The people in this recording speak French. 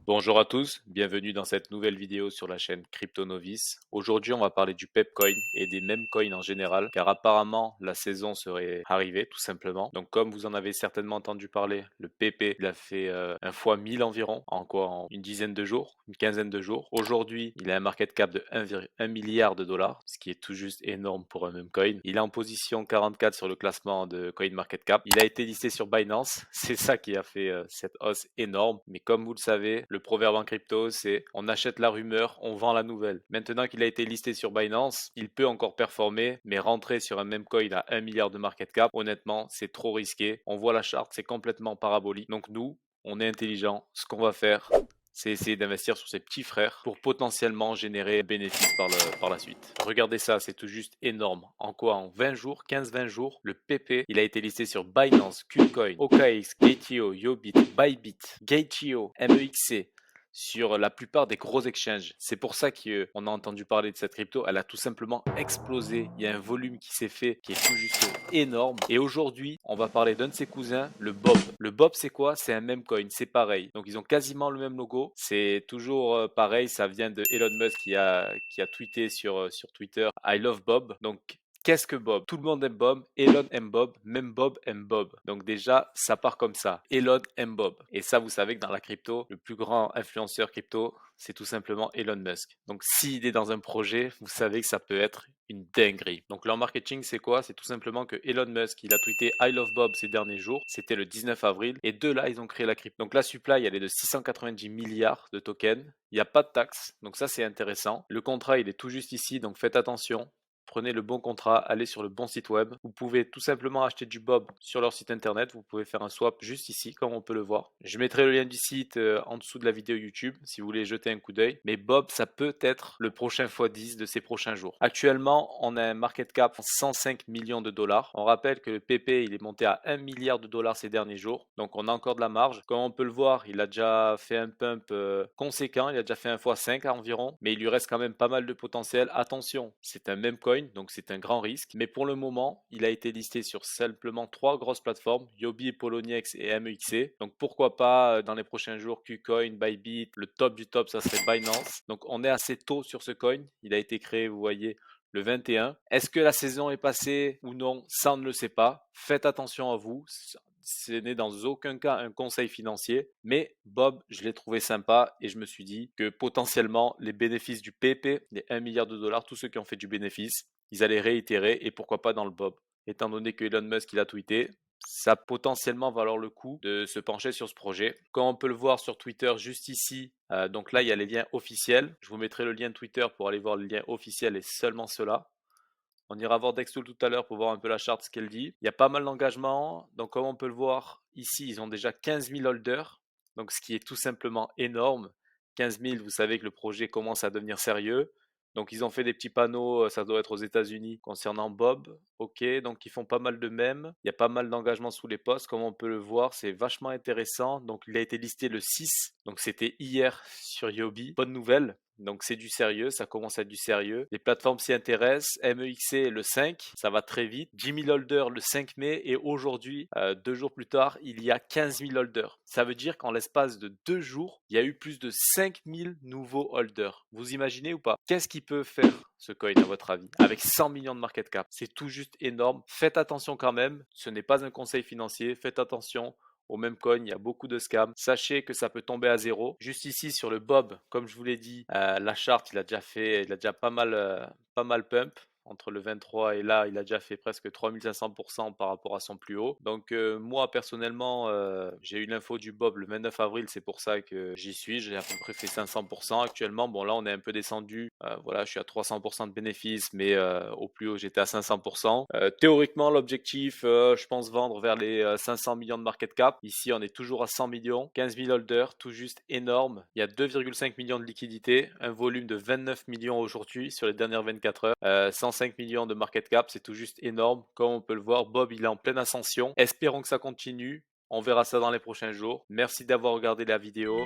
Bonjour à tous, bienvenue dans cette nouvelle vidéo sur la chaîne Crypto Novice. Aujourd'hui, on va parler du Pepcoin et des meme coins en général, car apparemment la saison serait arrivée tout simplement. Donc comme vous en avez certainement entendu parler, le PP il a fait un fois 1000 environ, en une dizaine de jours, une quinzaine de jours. Aujourd'hui, il a un market cap de 1,1 milliard de dollars, ce qui est tout juste énorme pour un meme coin. Il est en position 44 sur le classement de CoinMarketCap. Il a été listé sur Binance, c'est ça qui a fait cette hausse énorme. Mais comme vous le savez, le proverbe en crypto, c'est on achète la rumeur, on vend la nouvelle. Maintenant qu'il a été listé sur Binance, il peut encore performer, mais rentrer sur un meme coin à 1 milliard de market cap, honnêtement, c'est trop risqué. On voit la charte, c'est complètement parabolique. Donc nous, on est intelligent. Ce qu'on va faire, c'est essayer d'investir sur ses petits frères pour potentiellement générer un bénéfice par la suite. Regardez ça, c'est tout juste énorme. En quoi? En 20 jours, 15-20 jours, le PP, il a été listé sur Binance, KuCoin, OKX, Gate.io, Yobit, Bybit, Gate.io, MEXC, sur la plupart des gros exchanges. C'est pour ça qu'on a entendu parler de cette crypto. Elle a tout simplement explosé. Il y a un volume qui s'est fait qui est tout juste énorme. Et aujourd'hui, on va parler d'un de ses cousins, le Bob. Le Bob, c'est quoi? C'est un meme coin. C'est pareil. Donc, ils ont quasiment le même logo. C'est toujours pareil. Ça vient de Elon Musk qui a tweeté sur Twitter I love Bob. Donc, qu'est-ce que Bob? Tout le monde aime Bob, Elon aime Bob, même Bob aime Bob. Donc déjà, ça part comme ça. Elon aime Bob. Et ça, vous savez que dans la crypto, le plus grand influenceur crypto, c'est tout simplement Elon Musk. Donc s'il est dans un projet, vous savez que ça peut être une dinguerie. Donc leur marketing, c'est quoi? C'est tout simplement que Elon Musk, il a tweeté I love Bob ces derniers jours. C'était le 19 avril. Et de là, ils ont créé la crypto. Donc la supply, elle est de 690 milliards de tokens. Il n'y a pas de taxe. Donc ça, c'est intéressant. Le contrat, il est tout juste ici. Donc faites attention. Prenez le bon contrat, allez sur le bon site web. Vous pouvez tout simplement acheter du Bob sur leur site internet. Vous pouvez faire un swap juste ici, comme on peut le voir. Je mettrai le lien du site en dessous de la vidéo YouTube si vous voulez jeter un coup d'œil. Mais Bob, ça peut être le prochain x10 de ces prochains jours. Actuellement, on a un market cap de 105 millions de dollars. On rappelle que le PP, il est monté à 1 milliard de dollars ces derniers jours. Donc, on a encore de la marge. Comme on peut le voir, il a déjà fait un pump conséquent. Il a déjà fait un x5 environ. Mais il lui reste quand même pas mal de potentiel. Attention, c'est un meme coin, donc c'est un grand risque. Mais pour le moment, il a été listé sur simplement 3 grosses plateformes, Yobi, Poloniex et MEXC. Donc pourquoi pas dans les prochains jours KuCoin, Bybit, le top du top, ça serait Binance. Donc on est assez tôt sur ce coin. Il a été créé, vous voyez, le 21. Est-ce que la saison est passée ou non? Ça, on ne le sait pas. Faites attention à vous. Ce n'est dans aucun cas un conseil financier, mais Bob, je l'ai trouvé sympa et je me suis dit que potentiellement les bénéfices du PP, les 1 milliard de dollars, tous ceux qui ont fait du bénéfice, ils allaient réitérer et pourquoi pas dans le Bob. Étant donné que Elon Musk il a tweeté, ça potentiellement valoir le coup de se pencher sur ce projet. Comme on peut le voir sur Twitter juste ici, donc là il y a les liens officiels. Je vous mettrai le lien Twitter pour aller voir le lien officiel et seulement cela. On ira voir Dextool tout à l'heure pour voir un peu la charte, ce qu'elle dit. Il y a pas mal d'engagement. Donc, comme on peut le voir ici, ils ont déjà 15 000 holders. Donc, ce qui est tout simplement énorme. 15 000, vous savez que le projet commence à devenir sérieux. Donc, ils ont fait des petits panneaux, ça doit être aux États-Unis, concernant Bob. Ok, donc ils font pas mal de mèmes. Il y a pas mal d'engagement sous les posts. Comme on peut le voir, c'est vachement intéressant. Donc, il a été listé le 6. Donc, c'était hier sur Yobi. Bonne nouvelle. Donc c'est du sérieux, ça commence à être du sérieux. Les plateformes s'y intéressent. MEXC le 5, ça va très vite. 10 000 holders le 5 mai et aujourd'hui, 2 jours plus tard, il y a 15 000 holders. Ça veut dire qu'en l'espace de 2 jours, il y a eu plus de 5 000 nouveaux holders. Vous imaginez ou pas? Qu'est-ce qu'il peut faire ce coin à votre avis? Avec 100 millions de market cap, c'est tout juste énorme. Faites attention quand même, ce n'est pas un conseil financier, faites attention. Au même coin, il y a beaucoup de scams. Sachez que ça peut tomber à zéro. Juste ici sur le Bob, comme je vous l'ai dit, la charte, il a déjà pas mal pump. Entre le 23 et là, il a déjà fait presque 3500% par rapport à son plus haut. Donc moi, personnellement, j'ai eu l'info du Bob le 29 avril. C'est pour ça que j'y suis. J'ai à peu près fait 500% actuellement. Bon, là, on est un peu descendu. Voilà, je suis à 300% de bénéfices, mais au plus haut, j'étais à 500%. Théoriquement, l'objectif, je pense vendre vers les 500 millions de market cap. Ici, on est toujours à 100 millions. 15 000 holders, tout juste énorme. Il y a 2,5 millions de liquidités. Un volume de 29 millions aujourd'hui sur les dernières 24 heures. 105 millions de market cap, c'est tout juste énorme. Comme on peut le voir, Bob, il est en pleine ascension. Espérons que ça continue. On verra ça dans les prochains jours. Merci d'avoir regardé la vidéo.